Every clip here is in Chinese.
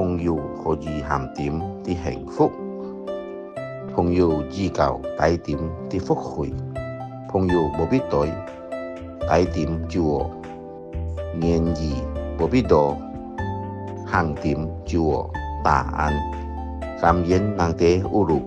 朋友可以咸點的幸福，朋友只夠帶點的福氣，朋友無必對帶點就我，然而無必多行點就我答案，感恩能得有路。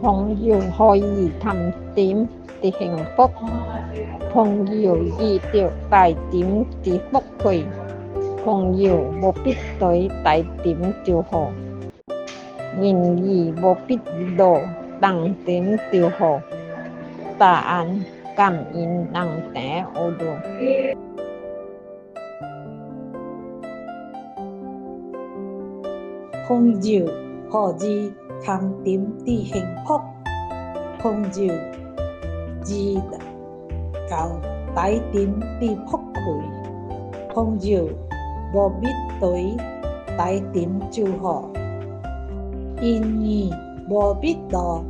朋友可以談點的幸福，朋友遇到帶點的福氣，朋友無必對帶點就好，然而無必多當點就好，答案感恩能得有路。朋友可以談點的幸福，朋友只夠帶點的福氣，朋友無必對帶點就好，然而無必多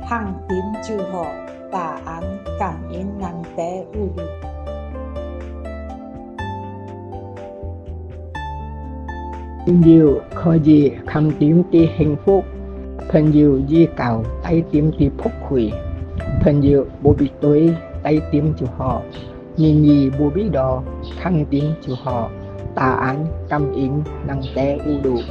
行點就好，答案感恩能得有路。朋友可以談點的幸福，朋友只夠帶點的福氣，朋友無必對帶點就好，然而無必多行點就好，答案感恩能得有路。